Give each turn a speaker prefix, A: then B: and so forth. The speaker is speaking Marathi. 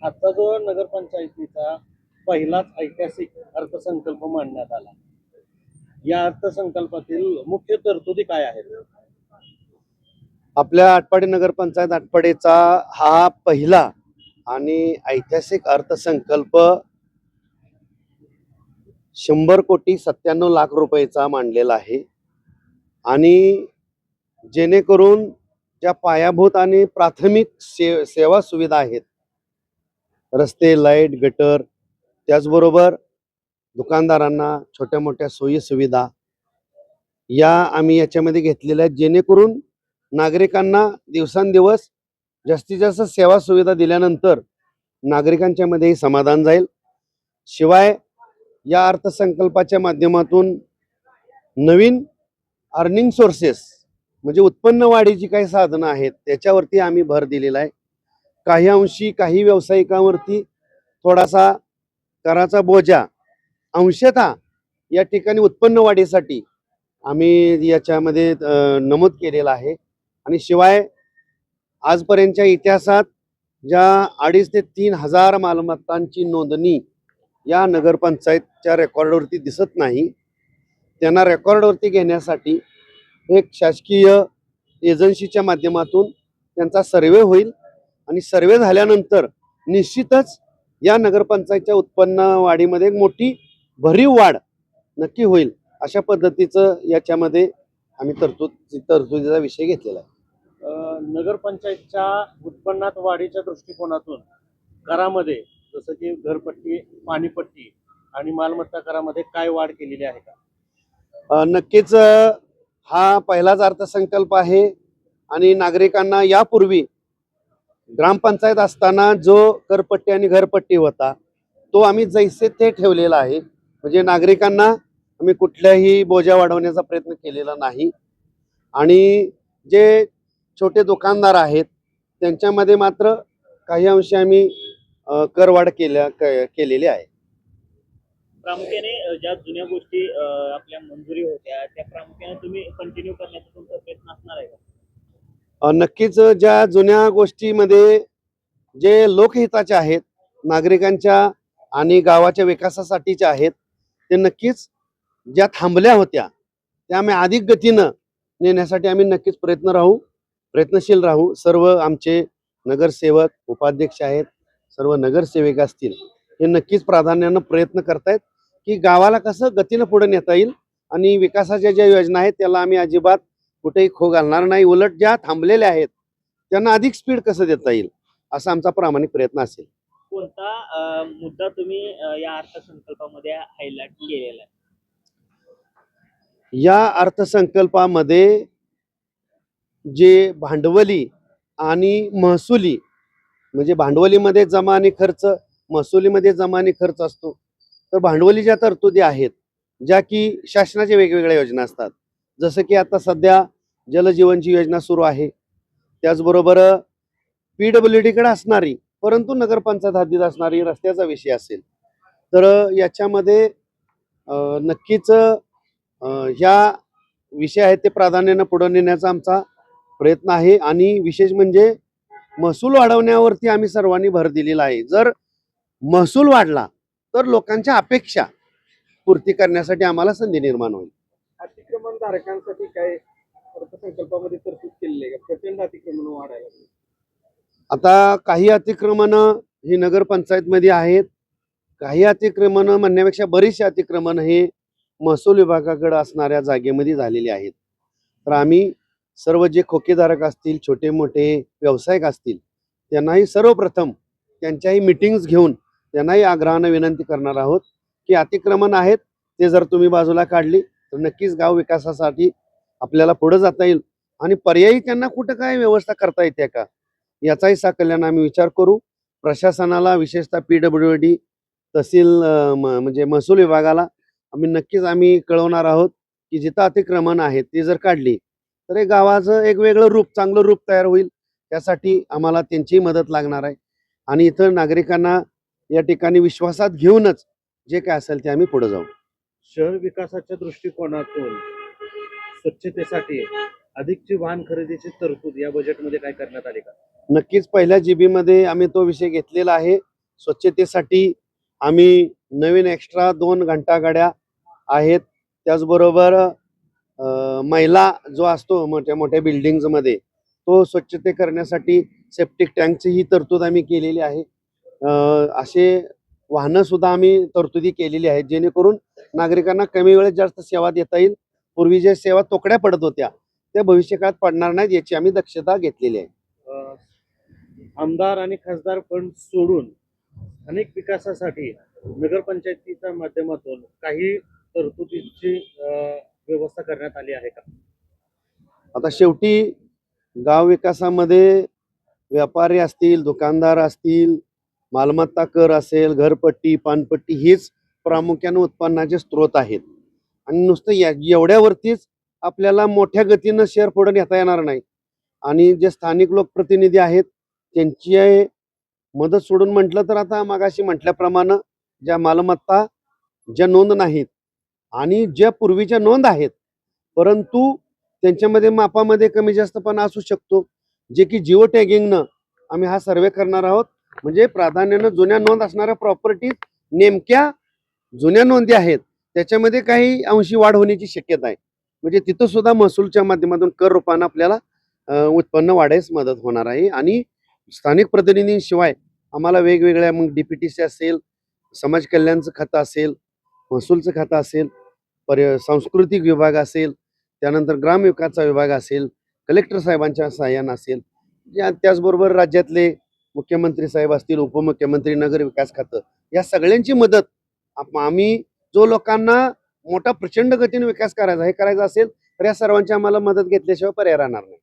A: आता जो नगरपंचायतीचा पहिलाच ऐतिहासिक अर्थसंकल्प मांडण्यात आला, या अर्थसंकल्पातील मुख्य तरतुदी काय आहेत?
B: आपल्या आटपाडी नगरपंचायत आटपाडीचा हा पहिला आणि ऐतिहासिक अर्थसंकल्प 100 कोटी 97 लाख रुपयेचा मांडलेला आहे. आणि जेणेकरून ज्या पायाभूत आणि प्राथमिक सेवा सुविधा आहेत, रस्ते, लाईट, गटर, त्याचबरोबर दुकानदारांना छोट्या मोठ्या सोयी सुविधा या आम्ही याच्यामध्ये घेतलेल्या आहेत, जेणेकरून नागरिकांना दिवसांदिवस जास्तीत जास्त सेवा सुविधा दिल्यानंतर नागरिकांच्या मध्येही समाधान जाईल. शिवाय या अर्थसंकल्पाच्या माध्यमातून नवीन अर्निंग सोर्सेस म्हणजे उत्पन्न वाढीची काही साधनं आहेत त्याच्यावरती आम्ही भर दिलेला आहे. काही अंशी काही व्यावसायिकांवरती थोडासा कराचा बोजा अंशतः या ठिकाणी उत्पन्न वाढीसाठी आम्ही याच्यामध्ये नमूद केलेला आहे. आणि शिवाय आजपर्यंतच्या इतिहासात ज्या 2,500 ते 3,000 मालमत्तांची नोंदणी या नगरपंचायतच्या रेकॉर्डवरती दिसत नाही, त्यांना रेकॉर्डवरती घेण्यासाठी एक शासकीय एजन्सीच्या माध्यमातून त्यांचा सर्वे होईल. आणि सर्वे झाल्यानंतर निश्चितच या नगरपंचायतच्या उत्पन्न वाढीमध्ये एक मोठी भरीव वाढ नक्की होईल. अशा पद्धतीचं याच्यामध्ये आम्ही तरतुदीचा विषय घेतलेला आहे.
A: नगरपंचायतच्या उत्पन्नात वाढीच्या दृष्टिकोनातून करामध्ये जसं की घरपट्टी, पाणीपट्टी आणि मालमत्ता करामध्ये काय वाढ केलेली आहे का?
B: नक्कीच हा पहिलाच अर्थसंकल्प आहे. आणि नागरिकांना यापूर्वी ग्रामपंचायत असताना जो करपट्टी आणि घरपट्टी होता तो आम्ही जैसे ते ठेवलेला आहे. म्हणजे नागरिकांना आम्ही कुठल्याही बोजा वाढवण्याचा प्रयत्न केलेला नाही. आणि जे छोटे दुकानदार आहेत त्यांच्यामध्ये मात्र काही अंशी आम्ही करवाढ केलेली आहे.
C: प्रामुख्याने ज्या जुन्या गोष्टी आपल्या मंजुरी होत्या त्या प्रामुख्याने तुम्ही कंटिन्यू करण्याचा तुमचा प्रयत्न असणार आहे का?
B: नक्कीच ज्या जुन्या गोष्टीमध्ये जे लोकहिताचे आहेत, नागरिकांच्या आणि गावाच्या विकासासाठीच्या आहेत, ते नक्कीच ज्या थांबल्या होत्या त्या आम्ही अधिक गतीनं नेण्यासाठी आम्ही नक्कीच प्रयत्नशील राहू. सर्व आमचे नगरसेवक, उपाध्यक्ष आहेत, सर्व नगरसेवक असतील, हे नक्कीच प्राधान्यानं प्रयत्न करतायत की गावाला कसं गतीनं पुढे नेता येईल. आणि विकासाच्या ज्या योजना आहेत त्याला आम्ही अजिबात कुठेही खो घालणार नाही. उलट ज्या थांबलेल्या आहेत त्यांना अधिक स्पीड कसं देता येईल असा आमचा प्रामाणिक प्रयत्न असेल.
C: कोणता मुद्दा तुम्ही या अर्थसंकल्पामध्ये हायलाइट केलेला आहे?
B: या अर्थसंकल्पामध्ये जे भांडवली आणि महसुली, म्हणजे भांडवलीमध्ये जमा आणि खर्च, महसुलीमध्ये जमा आणि खर्च असतो. तर भांडवली ज्या तरतुदी आहेत, ज्या की शासनाच्या वेगवेगळ्या योजना असतात, जसं की आता सध्या जलजीवनची योजना सुरू आहे, त्याचबरोबर PWDकडे असणारी परंतु नगरपंचायत हद्दीत असणारी रस्त्याचा विषय असेल, तर याच्यामध्ये नक्कीच ह्या विषय आहेत ते प्राधान्यानं पुढे नेण्याचा आमचा प्रयत्न आहे. आणि विशेष म्हणजे महसूल वाढवण्यावरती आम्ही सर्वांनी भर दिलेला आहे. जर महसूल वाढला तर लोकांच्या अपेक्षा पूर्ती करण्यासाठी आम्हाला संधी निर्माण होईल.
A: अतिक्रमण धारकांसाठी काय अर्थसंकल्पामध्ये तरतूद केलेली आहे का? प्रचंड अतिक्रमण वाढायला लागली.
B: आता काही अतिक्रमण ही नगरपंचायतमध्ये आहेत, काही अतिक्रमण म्हणण्यापेक्षा बरीचशी अतिक्रमण हे महसूल विभागाकडे असणाऱ्या जागेमध्ये झालेली आहेत. तर आम्ही सर्व जे खोकेधारक असतील, छोटे मोठे व्यावसायिक असतील, त्यांनाही सर्वप्रथम त्यांच्याही मीटिंग्स घेऊन त्यांनाही आग्रहानं विनंती करणार आहोत की अतिक्रमण आहेत ते जर तुम्ही बाजूला काढली तर नक्कीच गाव विकासासाठी आपल्याला पुढे जाता येईल. आणि पर्यायी त्यांना कुठं काय व्यवस्था करता येते का याचाही साकल्यानं आम्ही विचार करू. प्रशासनाला, विशेषतः PWD, तहसील म्हणजे महसूल विभागाला आम्ही कळवणार आहोत की जिथं अतिक्रमण आहेत ती जर काढली तर हे गावाचं एक वेगळं रूप, चांगलं रूप तयार होईल. त्यासाठी आम्हाला त्यांचीही मदत लागणार आहे. आणि इथं नागरिकांना या ठिकाणी विश्वासात घेऊनच जे काय असेल ते आम्ही पुढे जाऊ.
A: शहर विकासाच्या दृष्टिकोनातून स्वच्छतेसाठी अधिकची वाहन खरेदीची तरतूद या बजेटमध्ये काय करण्यात आली का?
B: नक्कीच पहिल्या GB मध्ये आम्ही तो विषय घेतलेला आहे. स्वच्छतेसाठी आम्ही नवीन एक्स्ट्रा 2 घंटागाड्या आहेत. त्याचबरोबर महिला जो असतो मोठ्या मोठ्या बिल्डिंग्समध्ये तो स्वच्छते करण्यासाठी सेप्टिक टँकची ही तरतूद आम्ही केलेली आहे. असे वाहनं सुद्धा आम्ही तरतुदी केलेली आहेत जेणेकरून नागरिकांना कमी वेळेत जास्त सेवा देता येईल. पूर्वी ज्या सेवा तोकड्या पडत होत्या त्या भविष्यकाळात पडणार नाहीत याची आम्ही दक्षता घेतलेली आहे.
A: आमदार आणि खासदार फंड सोडून अनेक विकासासाठी नगरपंचायतीच्या माध्यमातून काही तरतुदीची व्यवस्था करण्यात आली आहे का?
B: आता शेवटी गाव विकासामध्ये व्यापारी असतील, दुकानदार असतील, मालमत्ता कर असेल, घरपट्टी, पानपट्टी हेच प्रामुख्याने उत्पन्नाचे स्रोत आहेत. आणि नुसतं एवढ्यावरतीच आपल्याला मोठ्या गतीनं शेअर पुढे नेता येणार नाही. आणि जे स्थानिक लोकप्रतिनिधी आहेत त्यांची मदत सोडून म्हटलं तर आता मागाशी म्हटल्याप्रमाणे ज्या मालमत्ता ज्या नोंद नाहीत आणि ज्या पूर्वीच्या नोंद आहेत परंतु त्यांच्यामध्ये मापामध्ये कमी जास्तपणा असू शकतो, जे की जिओ टॅगिंगनं आम्ही हा सर्वे करणार आहोत. म्हणजे प्राधान्यानं जुन्या नोंद असणाऱ्या प्रॉपर्टीज नेमक्या जुन्या नोंदी आहेत त्याच्यामध्ये काही अंशी वाढ होण्याची शक्यता आहे. म्हणजे तिथं सुद्धा महसूलच्या माध्यमातून कर रूपानं आपल्याला उत्पन्न वाढायस मदत होणार आहे. आणि स्थानिक प्रतिनिधींशिवाय आम्हाला वेगवेगळ्या मग DPTC असेल, समाज कल्याणचं खातं असेल, महसूलचं खातं असेल, सांस्कृतिक विभाग असेल, त्यानंतर ग्रामविकासचा विभाग असेल, कलेक्टर साहेबांच्या सहाय्यानं असेल, त्याचबरोबर राज्यातले मुख्यमंत्री साहेब असतील, उपमुख्यमंत्री, नगर विकास खातं या सगळ्यांची मदत आम्ही जो लोकांना मोठा प्रचंड गतीने विकास करायचा असेल तर या सर्वांची आम्हाला मदत घेतल्याशिवाय पर्याय राहणार नाही.